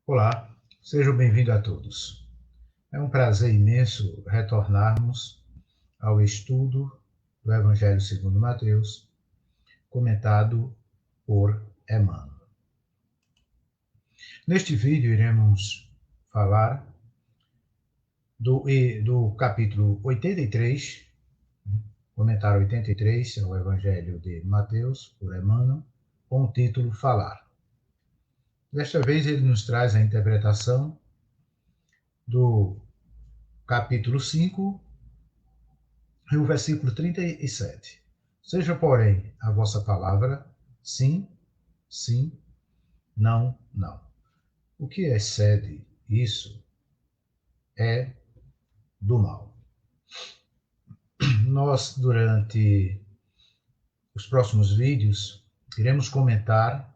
Olá, sejam bem-vindos a todos. É um prazer imenso retornarmos ao estudo do Evangelho segundo Mateus, comentado por Emmanuel. Neste vídeo iremos falar do capítulo 83, comentário 83 ao Evangelho de Mateus, por Emmanuel, com o título Falar. Desta vez ele nos traz a interpretação do capítulo 5, e o versículo 37. Seja, porém, a vossa palavra sim, sim, não, não. O que excede isso é do mal. Nós, durante os próximos vídeos, iremos comentar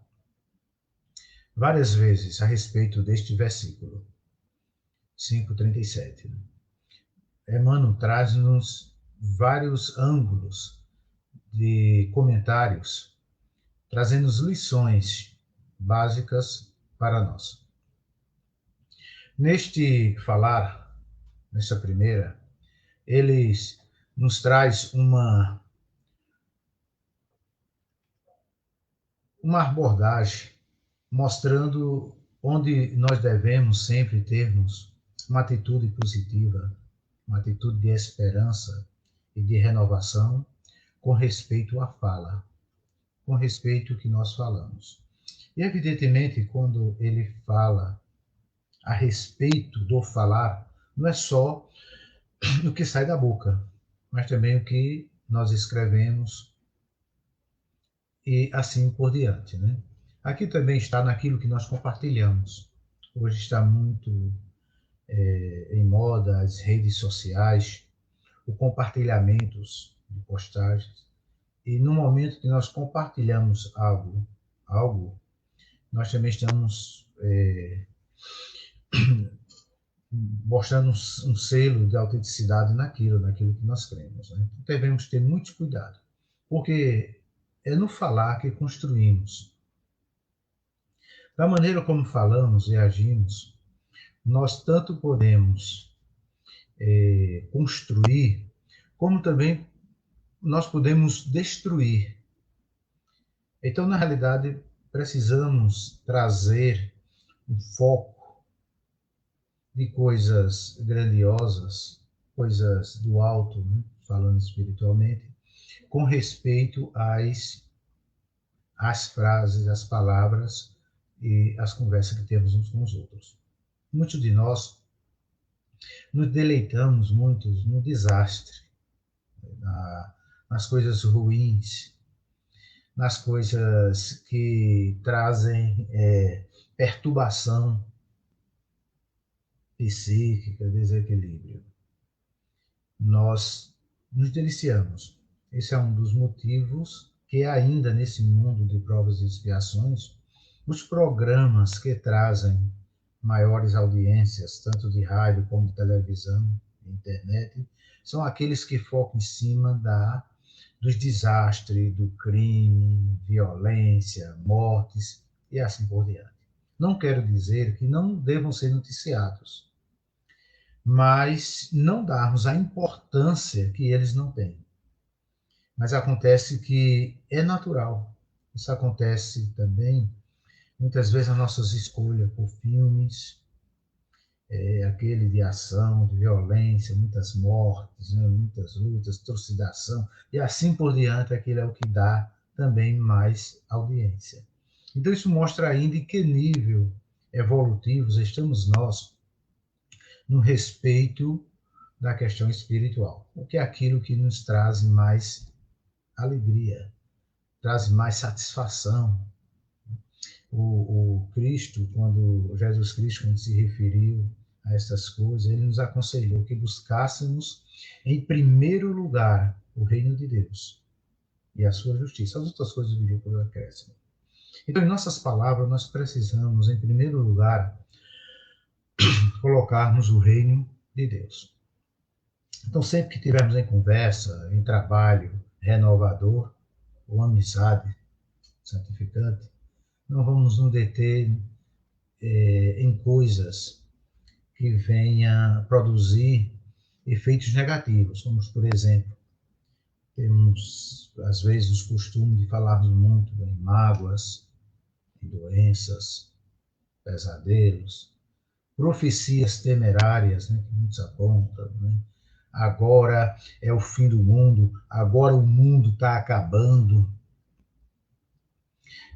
várias vezes a respeito deste versículo 5:37. Emmanuel traz-nos vários ângulos de comentários, trazendo-nos lições básicas para nós. Neste falar, nessa primeira, ele nos traz uma abordagem mostrando onde nós devemos sempre termos uma atitude positiva, uma atitude de esperança e de renovação com respeito à fala, com respeito ao que nós falamos. E, evidentemente, quando ele fala a respeito do falar, não é só o que sai da boca, mas também o que nós escrevemos e assim por diante, né? Aqui também está naquilo que nós compartilhamos. Hoje está muito em moda as redes sociais, o compartilhamentos de postagens. E no momento que nós compartilhamos algo, nós também estamos mostrando um selo de autenticidade naquilo que nós cremos, né? Então, devemos ter muito cuidado, porque é no falar que construímos. Da maneira como falamos e agimos, nós tanto podemos construir, como também nós podemos destruir. Então, na realidade, precisamos trazer um foco de coisas grandiosas, coisas do alto, né? Falando espiritualmente, com respeito às frases, às palavras e às conversas que temos uns com os outros. Muitos de nós nos deleitamos muito no desastre, nas coisas ruins, nas coisas que trazem perturbação psíquica, desequilíbrio. Nós nos deliciamos. Esse é um dos motivos que ainda nesse mundo de provas e expiações, os programas que trazem maiores audiências, tanto de rádio como de televisão, internet, são aqueles que focam em cima dos desastres, do crime, violência, mortes e assim por diante. Não quero dizer que não devam ser noticiados, mas não darmos a importância que eles não têm. Mas acontece que é natural. Isso acontece também, muitas vezes, nas nossas escolhas por filmes, aquele de ação, de violência, muitas mortes, né, muitas lutas, trucidação, e assim por diante, aquilo é o que dá também mais audiência. Então isso mostra ainda em que nível evolutivos estamos nós no respeito da questão espiritual, o que é aquilo que nos traz mais alegria, traz mais satisfação. O Cristo, Jesus Cristo, quando se referiu a essas coisas, ele nos aconselhou que buscássemos em primeiro lugar o reino de Deus e a sua justiça. As outras coisas viriam por acréscimo. Então, em nossas palavras, nós precisamos, em primeiro lugar, colocarmos o reino de Deus. Então, sempre que tivermos em conversa, em trabalho renovador, ou amizade santificante, não vamos nos deter em coisas que venha produzir efeitos negativos, como, por exemplo, temos, às vezes, o costume de falarmos muito em mágoas, em doenças, pesadelos, profecias temerárias, né, que muitos apontam, né? Agora é o fim do mundo, agora o mundo está acabando,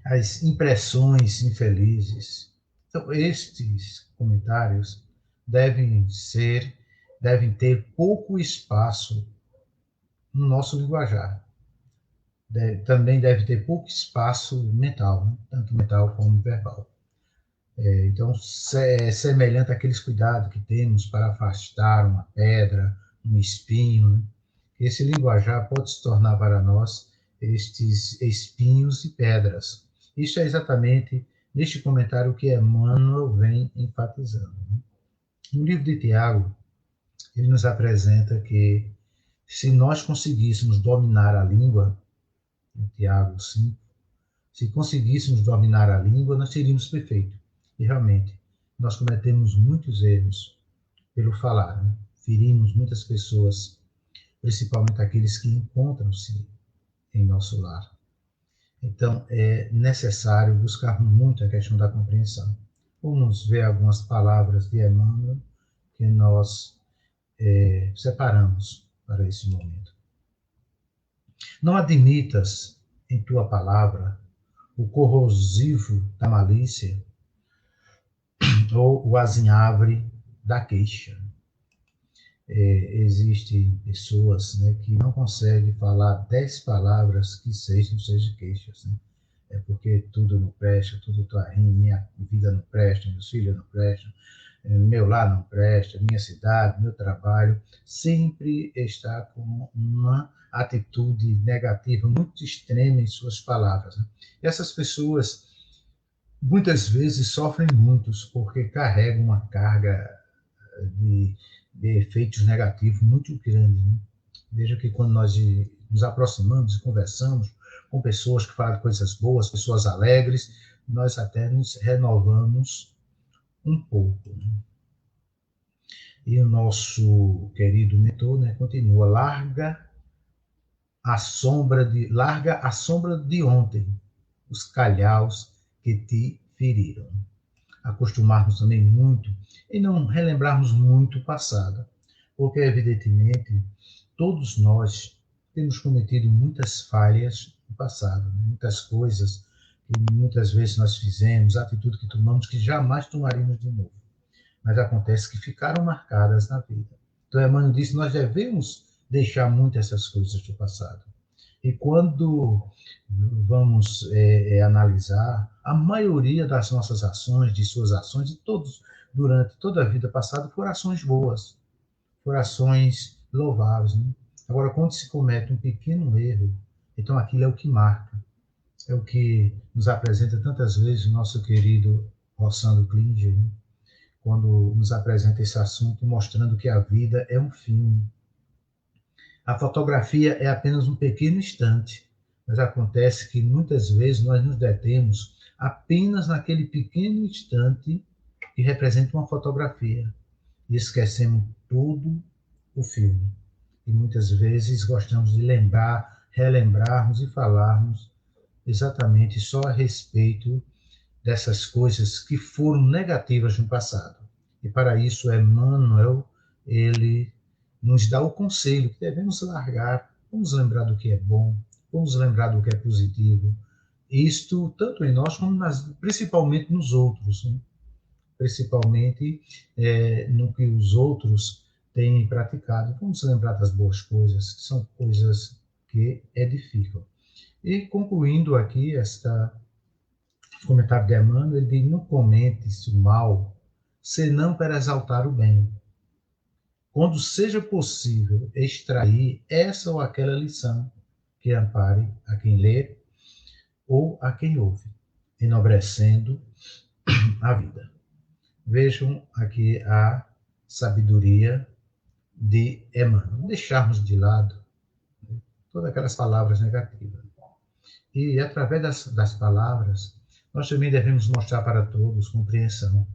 as impressões infelizes. Então, estes comentários devem ser, devem ter pouco espaço no nosso linguajar. Também deve ter pouco espaço mental, né? Tanto mental como verbal. Então, é semelhante àqueles cuidados que temos para afastar uma pedra, um espinho, né? Esse linguajar pode se tornar para nós estes espinhos e pedras. Isso é exatamente neste comentário que Emmanuel vem enfatizando, né? No livro de Tiago, ele nos apresenta que se nós conseguíssemos dominar a língua, em Tiago 5, se conseguíssemos dominar a língua, nós seríamos perfeitos. E realmente, nós cometemos muitos erros pelo falar, né? Ferimos muitas pessoas, principalmente aqueles que encontram-se em nosso lar. Então, é necessário buscar muito a questão da compreensão. Vamos ver algumas palavras de Emmanuel que nós separamos para esse momento. Não admitas em tua palavra o corrosivo da malícia ou o azinhavre da queixa. Existem pessoas, né, que não conseguem falar 10 palavras que não sejam queixas, né? É porque tudo não presta, tudo está ruim, minha vida não presta, meus filhos não prestam, meu lar não presta, minha cidade, meu trabalho, sempre está com uma atitude negativa muito extrema em suas palavras, né? E essas pessoas muitas vezes sofrem muitos porque carregam uma carga de, de efeitos negativos muito grande, né? Veja que quando nós nos aproximamos e conversamos com pessoas que falam coisas boas, pessoas alegres, nós até nos renovamos um pouco, né? E o nosso querido mentor, né, continua: larga a sombra de ontem, os calhaus que te feriram. Acostumarmos também muito e não relembrarmos muito o passado, porque evidentemente todos nós temos cometido muitas falhas no passado, né? Muitas coisas que muitas vezes nós fizemos, atitudes que tomamos que jamais tomaríamos de novo, mas acontece que ficaram marcadas na vida. Então, Emmanuel disse que nós devemos deixar muito essas coisas do passado. E quando vamos analisar, a maioria das nossas ações, de suas ações, de todos, durante toda a vida passada, foram ações boas, foram ações louváveis, né? Agora, quando se comete um pequeno erro, então aquilo é o que marca, é o que nos apresenta tantas vezes o nosso querido Rossandro Klinger, né? Quando nos apresenta esse assunto, mostrando que a vida é um filme. A fotografia é apenas um pequeno instante, mas acontece que muitas vezes nós nos detemos apenas naquele pequeno instante que representa uma fotografia e esquecemos todo o filme. E muitas vezes gostamos de lembrar, relembrarmos e falarmos exatamente só a respeito dessas coisas que foram negativas no passado. E para isso, Emmanuel, ele nos dá o conselho que devemos largar, vamos lembrar do que é bom, vamos lembrar do que é positivo. Isto tanto em nós como principalmente nos outros, né? Principalmente no que os outros têm praticado. Vamos lembrar das boas coisas, que são coisas que edificam. E concluindo aqui comentário de Emmanuel, ele diz: não comentes o mal, senão para exaltar o bem. Quando seja possível extrair essa ou aquela lição que ampare a quem lê ou a quem ouve, enobrecendo a vida. Vejam aqui a sabedoria de Emmanuel. Deixarmos de lado todas aquelas palavras negativas. E através das palavras, nós também devemos mostrar para todos compreensão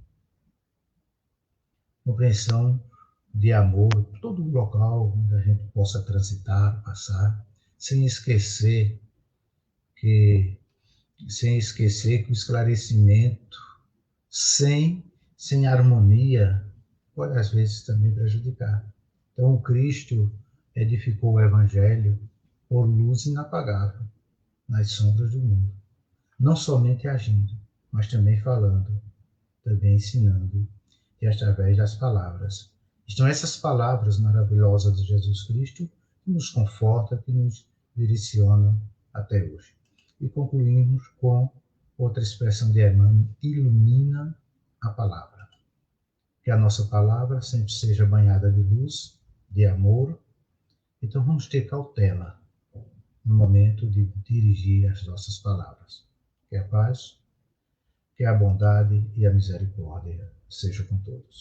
de amor, todo o local onde a gente possa transitar, passar, sem esquecer que, sem esquecer que o esclarecimento, sem harmonia, pode às vezes também prejudicar. Então, o Cristo edificou o Evangelho por luz inapagável nas sombras do mundo, não somente agindo, mas também falando, também ensinando, e através das palavras. Então, essas palavras maravilhosas de Jesus Cristo que nos confortam, que nos direcionam até hoje. E concluímos com outra expressão de Emmanuel: ilumina a palavra. Que a nossa palavra sempre seja banhada de luz, de amor. Então, vamos ter cautela no momento de dirigir as nossas palavras. Que a paz, que a bondade e a misericórdia sejam com todos.